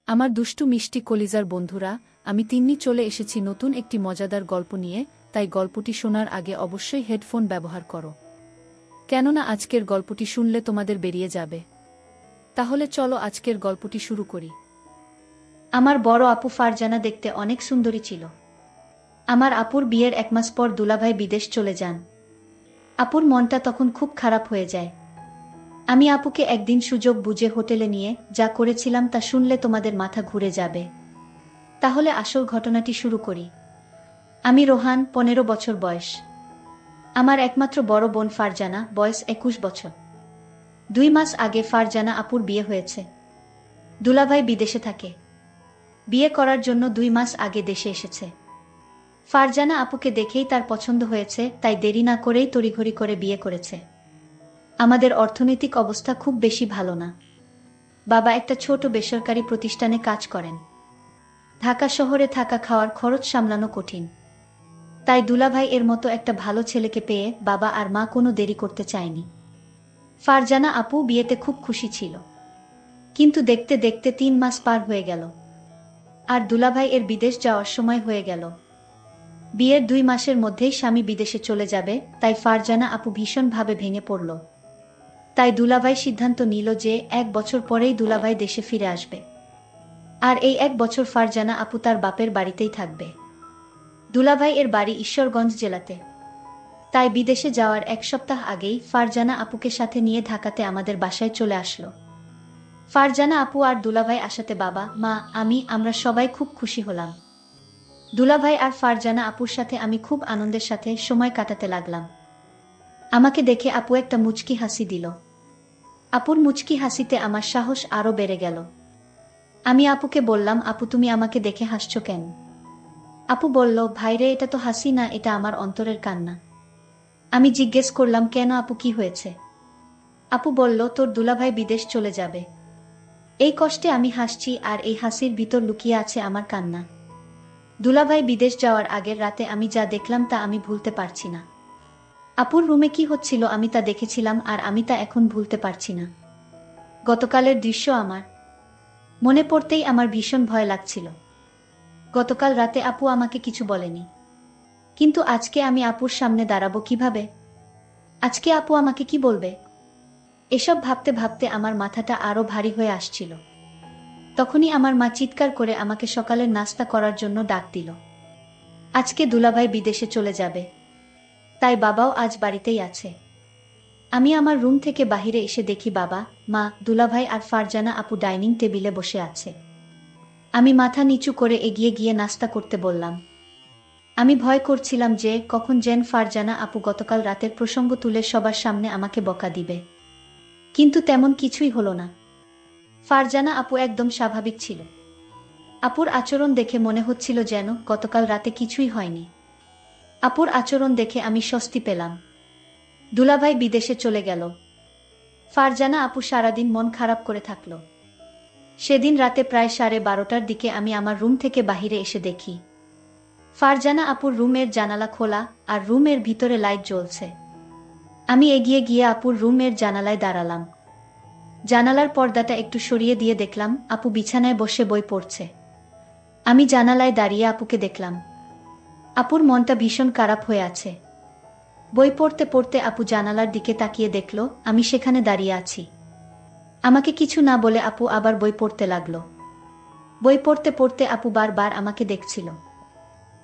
আমার দুষ্টু মিষ্টি কলিজার বন্ধুরা, আমি তিন্নি চলে এসেছি নতুন একটি মজাদার গল্প নিয়ে, তাই গল্পটি শোনার আগে অবশ্যই হেডফোন ব্যবহার করো। কেননা আজকের গল্পটি শুনলে তোমাদের বেরিয়ে যাবে। তাহলে চলো আজকের গল্পটি শুরু করি। আমার বড় আপু ফারজানা দেখতে অনেক সুন্দরী ছিল। আমার আপুর বিয়ের 1 মাস পর দুলাভাই বিদেশ চলে যান। আপুর মনটা তখন খুব খারাপ হয়ে যায়। আমি আপুকে একদিন সুযোগ বুঝে হোটেলে নিয়ে যা করেছিলাম তা শুনলে তোমাদের মাথা ঘুরে যাবে। তাহলে আসল ঘটনাটি শুরু করি। আমি রোহান, 15 বছর বয়স। আমার একমাত্র বড় বোন ফারজানা, বয়স 21 বছর। 2 মাস আগে ফারজানা আপুর বিয়ে হয়েছে। দুলাভাই বিদেশে থাকে। বিয়ে করার জন্য 2 মাস আগে দেশে এসেছে। ফারজানা আপুকে দেখেই তার পছন্দ হয়েছে, তাই দেরি না করেই তড়িঘড়ি করে বিয়ে করেছে। আমাদের অর্থনৈতিক অবস্থা খুব বেশি ভালো না। বাবা একটা ছোট বেসরকারি প্রতিষ্ঠানে কাজ করেন। ঢাকা শহরে থাকা খাওয়ার খরচ সামলানো কঠিন। তাই দুলাভাই এর মতো একটা ভালো ছেলেকে পেয়ে বাবা আর মা কোনো দেরি করতে চায়নি। ফারজানা আপু বিয়েতে খুব খুশি ছিল। কিন্তু দেখতে দেখতে 3 মাস পার হয়ে গেল। আর দুলাভাই এর বিদেশ যাওয়ার সময় হয়ে গেল। বিয়ের 2 মাসের মধ্যেই স্বামী বিদেশে চলে যাবে, তাই ফারজানা আপু ভীষণভাবে ভেঙে পড়ল। তাই দুলাভাই সিদ্ধান্ত নিল যে 1 বছর পরেই দুলাভাই দেশে ফিরে আসবে। আর এই 1 বছর ফারজানা আপু তার বাপের বাড়িতেই থাকবে। দুলাভাই এর বাড়ি ঈশ্বরগঞ্জ জেলাতে। তাই বিদেশে যাওয়ার 1 সপ্তাহ আগেই ফারজানা আপুকে সাথে নিয়ে ঢাকাতে আমাদের বাসায় চলে আসলো। ফারজানা আপু আর দুলাভাই আসাতে বাবা, মা, আমরা সবাই খুব খুশি হলাম। দুলাভাই আর ফারজানা আপুর সাথে আমি খুব আনন্দের সাথে সময় কাটাতে লাগলাম। আমাকে দেখে আপু একটা মুচকি হাসি দিল। আপুর মুচকি হাসিতে আমার সাহস আরো বেড়ে গেল। আমি আপুকে বললাম, আপু তুমি আমাকে দেখে হাসছো কেন? আপু বলল, ভাইরে এটা তো হাসি না, এটা আমার অন্তরের কান্না। আমি জিজ্ঞেস করলাম, কেন আপু, কি হয়েছে? আপু বলল, তোর দুলাভাই বিদেশ চলে যাবে। এই কষ্টে আমি হাসছি, আর এই হাসির ভিতর লুকিয়ে আছে আমার কান্না। দুলাভাই বিদেশ যাওয়ার আগের রাতে আমি যা দেখলাম তা আমি ভুলতে পারছি না। আপুর রুমে কি হচ্ছিল আমি তা দেখেছিলাম, আর আমি তা এখন ভুলতে পারছি না। গতকালের দৃশ্য আমার মনে পড়তেই আমার ভীষণ ভয় লাগছিল। গতকাল রাতে আপু আমাকে কিছু বলেনি, কিন্তু আজকে আমি আপুর সামনে দাঁড়াবো কিভাবে? আজকে আপু আমাকে কি বলবে? এসব ভাবতে ভাবতে আমার মাথাটা আরো ভারী হয়ে আসছিল। তখনই আমার মা চিৎকার করে আমাকে সকালের নাস্তা করার জন্য ডাক দিল। আজকে দুলাভাই বিদেশে চলে যাবে, তাই বাবাও আজ বাড়িতেই আছে। আমি আমার রুম থেকে বাহিরে এসে দেখি বাবা, মা, দুলাভাই আর ফারজানা আপু ডাইনিং টেবিলে বসে আছে। আমি মাথা নিচু করে এগিয়ে গিয়ে নাস্তা করতে বললাম। আমি ভয় করছিলাম যে কখন যেন ফারজানা আপু গতকাল রাতের প্রসঙ্গ তুলে সবার সামনে আমাকে বকা দিবে। কিন্তু তেমন কিছুই হলো না। ফারজানা আপু একদম স্বাভাবিক ছিল। আপুর আচরণ দেখে মনে হচ্ছিল যেন গতকাল রাতে কিছুই হয়নি। আপুর আচরণ দেখে আমি স্বস্তি পেলাম। দুলাভাই বিদেশে চলে গেল। ফারজানা আপু সারাদিন মন খারাপ করে থাকল। সেদিন রাতে প্রায় 12:30টার দিকে আমি আমার রুম থেকে বাহিরে এসে দেখি ফারজানা আপুর রুমের জানালা খোলা, আর রুমের ভিতরে লাইট জ্বলছে। আমি এগিয়ে গিয়ে আপুর রুমের জানালায় দাঁড়ালাম। জানালার পর্দাটা একটু সরিয়ে দিয়ে দেখলাম আপু বিছানায় বসে বই পড়ছে। আমি জানালায় দাঁড়িয়ে আপুকে দেখলাম। আপুর মনটা ভীষণ খারাপ হয়ে আছে। বই পড়তে পড়তে আপু জানালার দিকে তাকিয়ে দেখল আমি সেখানে দাঁড়িয়ে আছি। আমাকে কিছু না বলে আপু আবার বই পড়তে লাগলো। বই পড়তে পড়তে আপু বারবার আমাকে দেখছিল।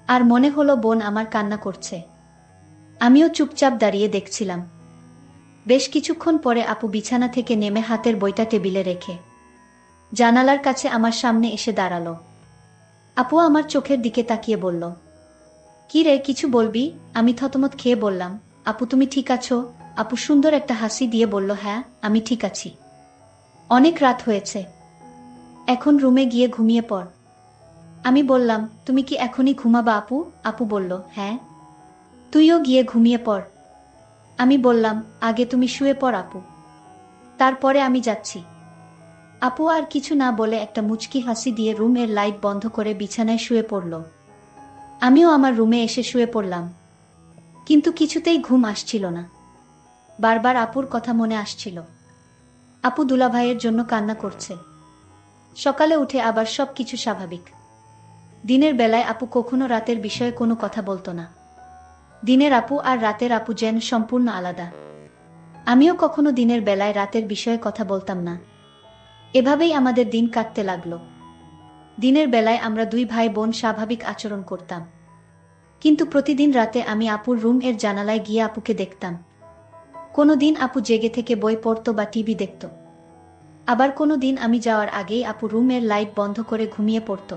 আর মনে হলো বোন আমার কান্না করছে। আমিও চুপচাপ দাঁড়িয়ে দেখছিলাম। বেশ কিছুক্ষণ পরে আপু বিছানা থেকে নেমে হাতের বইটা টেবিলে রেখে জানালার কাছে আমার সামনে এসে দাঁড়ালো। আপু আমার চোখের দিকে তাকিয়ে বলল, কি রে, কিছু বলবি? আমি থতমত খেয়ে বললাম, আপু তুমি ঠিক আছো? আপু সুন্দর একটা হাসি দিয়ে বলল, হ্যাঁ আমি ঠিক আছি। অনেক রাত হয়েছে, এখন রুমে গিয়ে ঘুমিয়ে পড়। আমি বললাম, তুমি কি এখনই ঘুমাবা আপু? আপু বলল, হ্যাঁ, তুইও গিয়ে ঘুমিয়ে পড়। আমি বললাম, আগে তুমি শুয়ে পড় আপু, তারপরে আমি যাচ্ছি। আপু আর কিছু না বলে একটা মুচকি হাসি দিয়ে রুমের লাইট বন্ধ করে বিছানায় শুয়ে পড়ল। আমিও আমার রুমে এসে শুয়ে পড়লাম। কিন্তু কিছুতেই ঘুম আসছিল না। বারবার আপুর কথা মনে আসছিল। আপু দুলাভাইয়ের জন্য কান্না করছে। সকালে উঠে আবার সব কিছু স্বাভাবিক। দিনের বেলায় আপু কখনো রাতের বিষয়ে কোনো কথা বলতো না। দিনের আপু আর রাতের আপু যেন সম্পূর্ণ আলাদা। আমিও কখনো দিনের বেলায় রাতের বিষয়ে কথা বলতাম না। এভাবেই আমাদের দিন কাটতে লাগলো। দিনের বেলায় আমরা দুই ভাই বোন স্বাভাবিক আচরণ করতাম, কিন্তু প্রতিদিন রাতে আমি আপুর রুম এর জানালায় গিয়ে আপুকে দেখতাম। কোনো দিন আপু জেগে থেকে বই পড়তো বা টিভি দেখত, আবার কোনো দিন আমি যাওয়ার আগেই আপু রুমের লাইট বন্ধ করে ঘুমিয়ে পড়তো।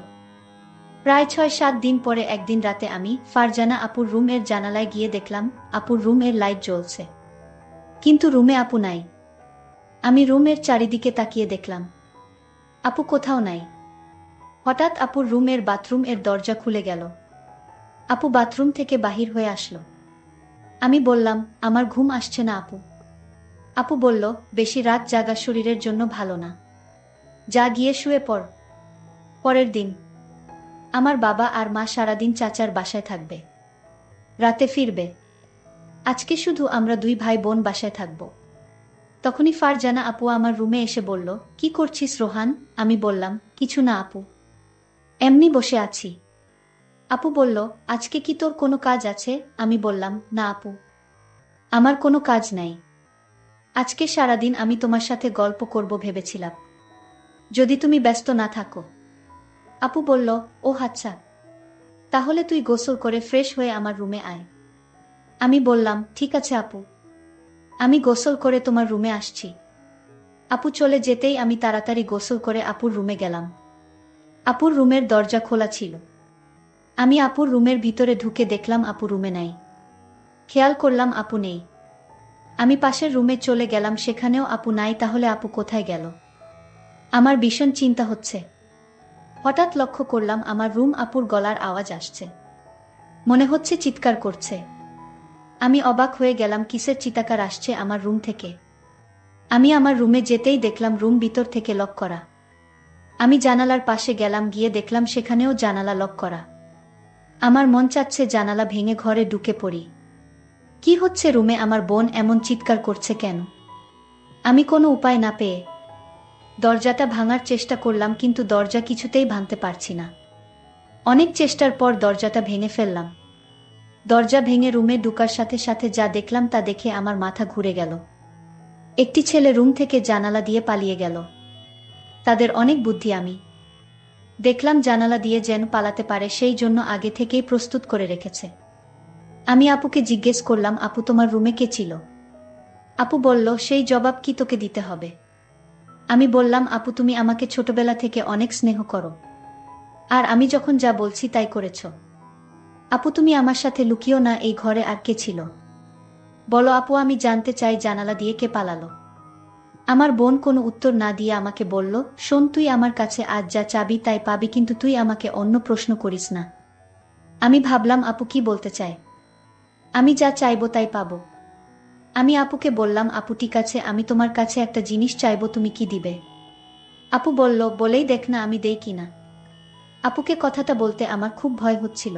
প্রায় 6-7 দিন পরে একদিন রাতে আমি ফারজানা আপুর রুম এর জানালায় গিয়ে দেখলাম আপুর রুম এর লাইট জ্বলছে, কিন্তু রুমে আপু নাই। আমি রুমের চারিদিকে তাকিয়ে দেখলাম আপু কোথাও নাই। হঠাৎ আপুর রুমের বাথরুম এর দরজা খুলে গেল। আপু বাথরুম থেকে বাহির হয়ে আসলো। আমি বললাম, আমার ঘুম আসছে না আপু। আপু বলল, বেশি রাত জাগা শরীরের জন্য ভালো না, যা গিয়ে শুয়ে পড়। পরের দিন আমার বাবা আর মা সারাদিন চাচার বাসায় থাকবে, রাতে ফিরবে। আজকে শুধু আমরা দুই ভাই বোন বাসায় থাকব। তখনই ফারজানা আপু আমার রুমে এসে বলল, কি করছিস রোহান? আমি বললাম, কিছু না আপু, এমনি বসে আছি। আপু বলল, আজকে কি তোর কোনো কাজ আছে? আমি বললাম, না আপু, আমার কোনো কাজ নাই। আজকে সারাদিন আমি তোমার সাথে গল্প করব ভেবেছিলাম, যদি তুমি ব্যস্ত না থাকো। আপু বলল, ও আচ্ছা, তাহলে তুই গোসল করে ফ্রেশ হয়ে আমার রুমে আয়। আমি বললাম, ঠিক আছে আপু, আমি গোসল করে তোমার রুমে আসছি। আপু চলে যেতেই আমি তাড়াতাড়ি গোসল করে আপুর রুমে গেলাম। আপুর রুমের দরজা খোলা ছিল। আমি আপুর রুমের ভিতরে ঢুকে দেখলাম আপু রুমে নাই। খেয়াল করলাম আপু নেই। আমি পাশের রুমে চলে গেলাম, সেখানেও আপু নাই। তাহলে আপু কোথায় গেল? আমার ভীষণ চিন্তা হচ্ছে। হঠাৎ লক্ষ্য করলাম আমার রুম আপুর গলার আওয়াজ আসছে, মনে হচ্ছে চিৎকার করছে। আমি অবাক হয়ে গেলাম, কিসের চিৎকার আসছে আমার রুম থেকে। আমি আমার রুমে যেতেই দেখলাম রুম ভিতর থেকে লক করা। আমি জানালার পাশে গেলাম, গিয়ে দেখলাম সেখানেও জানালা লক করা। আমার মন চাচ্ছে জানালা ভেঙে ঘরে ঢুকে পড়ি। কি হচ্ছে রুমে? আমার বোন এমন চিৎকার করছে কেন? আমি কোনো উপায় না পেয়ে দরজাটা ভাঙার চেষ্টা করলাম, কিন্তু দরজা কিছুতেই ভাঙতে পারছি না। অনেক চেষ্টার পর দরজাটা ভেঙে ফেললাম। দরজা ভেঙে রুমে ঢুকার সাথে সাথে যা দেখলাম তা দেখে আমার মাথা ঘুরে গেল। একটি ছেলে রুম থেকে জানালা দিয়ে পালিয়ে গেল। তাদের অনেক বুদ্ধি। আমি দেখলাম জানালা দিয়ে যেন পালাতে পারে, সেই জন্য আগে থেকেই প্রস্তুত করে রেখেছে। আমি আপুকে জিজ্ঞেস করলাম, আপু তোমার রুমে কে ছিল? আপু বলল, সেই জবাব কি তোকে দিতে হবে? আমি বললাম, আপু তুমি আমাকে ছোটবেলা থেকে অনেক স্নেহ করো, আর আমি যখন যা বলছি তাই করেছ। আপু তুমি আমার সাথে লুকিও না, এই ঘরে আর কে ছিল বলো আপু, আমি জানতে চাই জানালা দিয়ে কে পালালো। আমার বোন কোনো উত্তর না দিয়ে আমাকে বলল, শোন, তুই আমার কাছে আজ যা চাবি তাই পাবি, কিন্তু তুই আমাকে অন্য প্রশ্ন করিস না। আমি ভাবলাম আপু কি বলতে চায়। আমি যা চাইবো তাই পাবো। আমি আপুকে বললাম, আপু ঠিক আছে, আমি তোমার কাছে একটা জিনিস চাইবো, তুমি কি দিবে? আপু বলল, বলেই দেখ না আমি দেই কিনা। আপুকে কথাটা বলতে আমার খুব ভয় হচ্ছিল।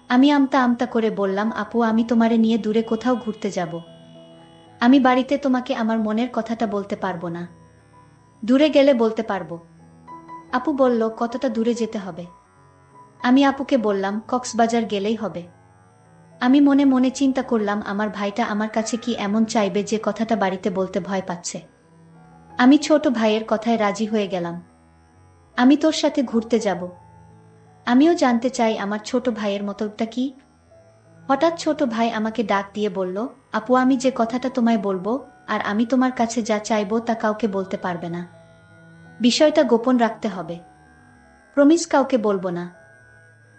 আমি আমতা আমতা করে বললাম, আপু আমি তোমারে নিয়ে দূরে কোথাও ঘুরতে যাব। আমি বাড়িতে তোমাকে আমার মনের কথাটা বলতে পারবো না, দূরে গেলে বলতে পারবো। আপু বলল, কতটা দূরে যেতে হবে? আমি আপুকে বললাম, কক্সবাজার গেলেই হবে। আমি মনে মনে চিন্তা করলাম, আমার ভাইটা আমার কাছে কি এমন চাইবে যে কথাটা বাড়িতে বলতে ভয় পাচ্ছে। আমি ছোট ভাইয়ের কথায় রাজি হয়ে গেলাম। আমি তোর সাথে ঘুরতে যাব। আমিও জানতে চাই আমার ছোট ভাইয়ের মতটা কি। হঠাৎ ছোট ভাই আমাকে ডাক দিয়ে বলল, আপু আমি যে কথাটা তোমায় বলবো আর আমি তোমার কাছে যা চাইবো তা কাউকে বলতে পারবে না। বিষয়টা গোপন রাখতে হবে। প্রমিস কাউকে বলবো না।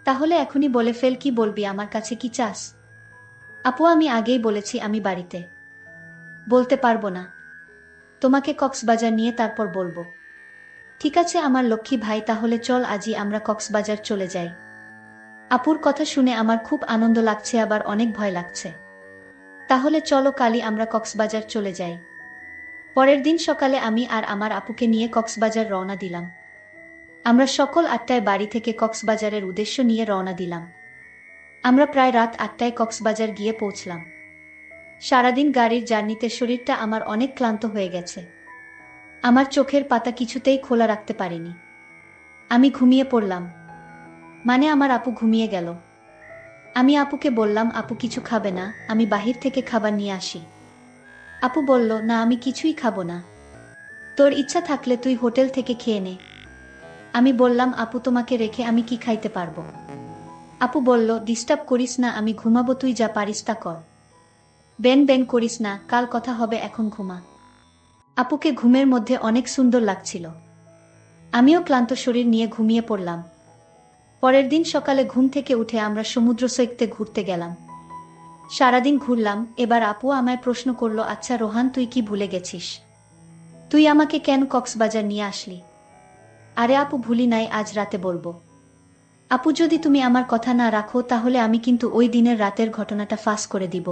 তাহলে এখনই বলে ফেল, কি বলবি? আমার কাছে কি চাস? আপু আমি আগেই বলেছি আমি বাড়িতে বলতে পারবো না। তোমাকে কক্সবাজার নিয়ে তারপর বলবো। ঠিক আছে আমার লক্ষ্মী ভাই, তাহলে চল আজই আমরা কক্সবাজার চলে যাই। আপুর কথা শুনে আমার খুব আনন্দ লাগছে, আবার অনেক ভয় লাগছে। তাহলে চলো কালই আমরা কক্সবাজার চলে যাই। পরের দিন সকালে আমি আর আমার আপুকে নিয়ে কক্সবাজার রওনা দিলাম। আমরা সকল 8টায় বাড়ি থেকে কক্সবাজারের উদ্দেশ্য নিয়ে রওনা দিলাম। আমরা প্রায় রাত 8টায় কক্সবাজার গিয়ে পৌঁছলাম। সারাদিন গাড়ির জার্নিতে শরীরটা আমার অনেক ক্লান্ত হয়ে গেছে। আমার চোখের পাতা কিছুতেই খোলা রাখতে পারিনি। আমি ঘুমিয়ে পড়লাম। মানে আমার আপু ঘুমিয়ে গেল। আমি আপুকে বললাম, আপু কিছু খাবে না, আমি বাহির থেকে খাবার নিয়ে আসি। আপু বলল, না আমি কিছুই খাবো না, তোর ইচ্ছা থাকলে তুই হোটেল থেকে খেয়ে নে। আমি বললাম, আপু তোমাকে রেখে আমি কি খাইতে পারবো? আপু বলল, ডিস্টার্ব করিস না, আমি ঘুমাবো, তুই যা পারিস তা কর। বেন বেন করিস না, কাল কথা হবে, এখন ঘুমা। আপুকে ঘুমের মধ্যে অনেক সুন্দর লাগছিল। আমিও ক্লান্ত শরীর নিয়ে ঘুমিয়ে পড়লাম। পরের দিন সকালে ঘুম থেকে উঠে আমরা সমুদ্র সৈকতে ঘুরতে গেলাম। সারাদিন ঘুরলাম। এবার আপু আমায় প্রশ্ন করলো, আচ্ছা রোহান, তুই কি ভুলে গেছিস? তুই আমাকে কেন কক্সবাজার নিয়ে আসলি? আরে আপু, ভুলি নাই, আজ রাতে বলবো। আপু, যদি তুমি আমার কথা না রাখো তাহলে আমি কিন্তু ওই দিনের রাতের ঘটনাটা ফাঁস করে দিব।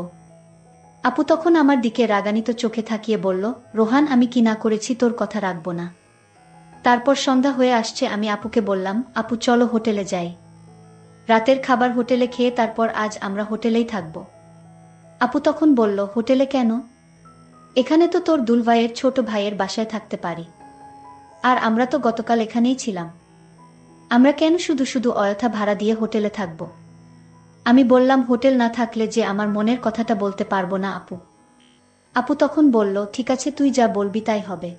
আপু তখন আমার দিকে রাগান্বিত চোখে তাকিয়ে বলল, রোহান, আমি কি না করেছি তোর কথা রাখবো না? তারপর সন্ধ্যা হয়ে আসছে, আমি আপুকে বললাম, আপু চলো হোটেলে যাই। রাতের খাবার হোটেলে খেয়ে তারপর আজ আমরা হোটেলেই থাকব। আপু তখন বলল, হোটেলে কেন? এখানে তো তোর দুলভাইয়ের ছোট ভাইয়ের বাসায় থাকতে পারি। আর আমরা তো গতকাল এখানেই ছিলাম। আমরা কেন শুধু শুধু অযথা ভাড়া দিয়ে হোটেলে থাকব? আমি বললাম, হোটেল না থাকলে যে আমার মনের কথাটা বলতে পারবো না আপু। আপু তখন বলল, ঠিক আছে, তুই যা বলবি তাই হবে।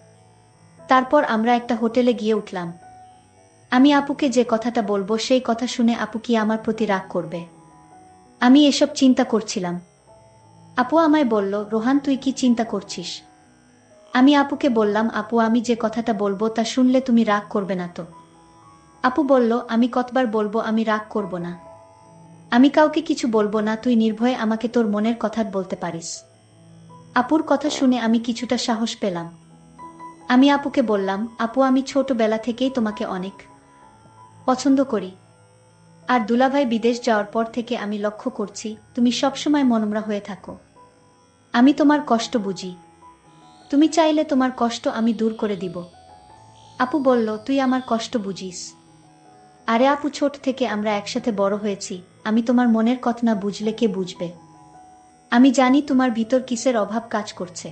তারপর আমরা একটা হোটেলে গিয়ে উঠলাম। আমি আপুকে যে কথাটা বলবো সেই কথা শুনে আপু কি আমার প্রতি রাগ করবে, আমি এসব চিন্তা করছিলাম। আপু আমায় বলল, রোহান তুই কি চিন্তা করছিস? আমি আপুকে বললাম, আপু আমি যে কথাটা বলবো তা শুনলে তুমি রাগ করবে না তো? আপু বলল, আমি কতবার বলবো আমি রাগ করব না। আমি কাউকে কিছু বলবো না, তুই নির্ভয়ে আমাকে তোর মনের কথা বলতে পারিস। আপুর কথা শুনে আমি কিছুটা সাহস পেলাম। আমি আপুকে বললাম, আপু আমি ছোটবেলা থেকেই তোমাকে অনেক পছন্দ করি। আর দুলাভাই বিদেশ যাওয়ার পর থেকে আমি লক্ষ্য করছি তুমি সবসময় মনমরা হয়ে থাকো। আমি তোমার কষ্ট বুঝি। তুমি চাইলে তোমার কষ্ট আমি দূর করে দিব। আপু বলল, তুই আমার কষ্ট বুঝিস? আরে আপু, ছোট থেকে আমরা একসাথে বড় হয়েছি, আমি তোমার মনের কথা না বুঝলে কে বুঝবে? আমি জানি তোমার ভিতর কিসের অভাব কাজ করছে।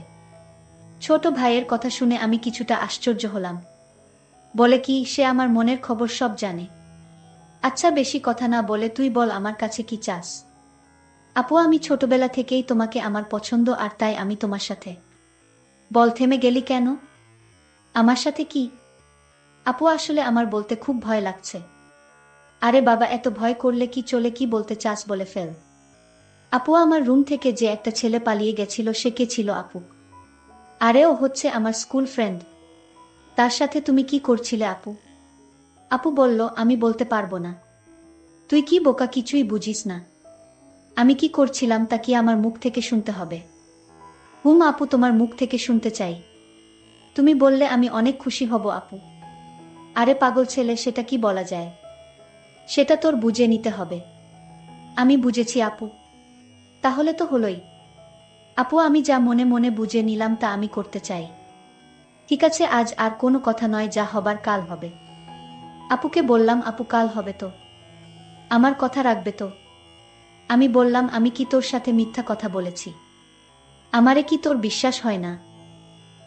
ছোট ভাইয়ের কথা শুনে আমি কিছুটা আশ্চর্য হলাম। বলে কি, সে আমার মনের খবর সব জানে? আচ্ছা বেশি কথা না বলে তুই বল আমার কাছে কি চাস? আপু আমি ছোটবেলা থেকেই তোমাকে আমার পছন্দ, আর তাই আমি তোমার সাথে। বল, থেমে গেলি কেন? আমার সাথে কি? আপু আসলে আমার বলতে খুব ভয় লাগছে। আরে বাবা, এত ভয় করলে কি চলে, কি বলতে চাস বলে ফেল। আপু আমার রুম থেকে যে একটা ছেলে পালিয়ে গেছিল সে কে ছিল আপু? আরে ও হচ্ছে আমার স্কুল ফ্রেন্ড। তার সাথে তুমি কি করছিলে আপু? আপু বলল, আমি বলতে পারবো না। তুই কি বোকা, কিছুই বুঝিস না? আমি কি করছিলাম তা কি আমার মুখ থেকে শুনতে হবে? হুম আপু, তোমার মুখ থেকে শুনতে চাই। তুমি বললে আমি অনেক খুশি হব আপু। আরে পাগল ছেলে, সেটা কি বলা যায়? সেটা তোর বুঝে নিতে হবে। আমি বুঝেছি আপু। তাহলে তো হলোই। আপু আমি যা মনে মনে বুঝে নিলাম তা আমি করতে চাই। ঠিক আছে, আজ আর কোনো কথা নয়, যা হবার কাল হবে। আপুকে বললাম, আপু কাল হবে তো? আমার কথা রাখবে তো? আমি বললাম, আমি কি তোর সাথে মিথ্যা কথা বলেছি? আমারে কি তোর বিশ্বাস হয় না?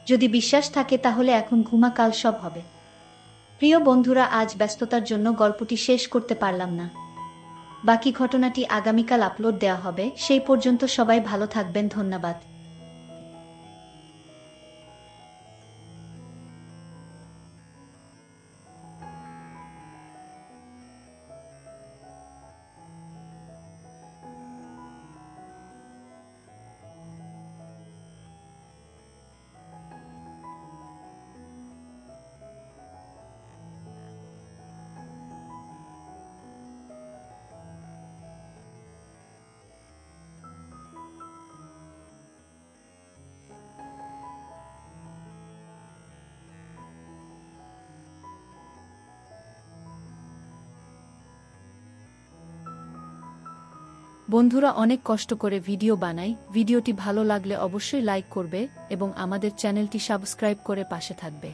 যদি বিশ্বাস থাকে তাহলে এখন ঘুমা, কাল সব হবে। প্রিয় বন্ধুরা, আজ ব্যস্ততার জন্য গল্পটি শেষ করতে পারলাম না। বাকি ঘটনাটি আগামীকাল আপলোড দেওয়া হবে। সেই পর্যন্ত সবাই ভালো থাকবেন, ধন্যবাদ। বন্ধুরা অনেক কষ্ট করে ভিডিও বানাই, ভিডিওটি ভালো লাগলে অবশ্যই লাইক করবে এবং আমাদের চ্যানেলটি সাবস্ক্রাইব করে পাশে থাকবে।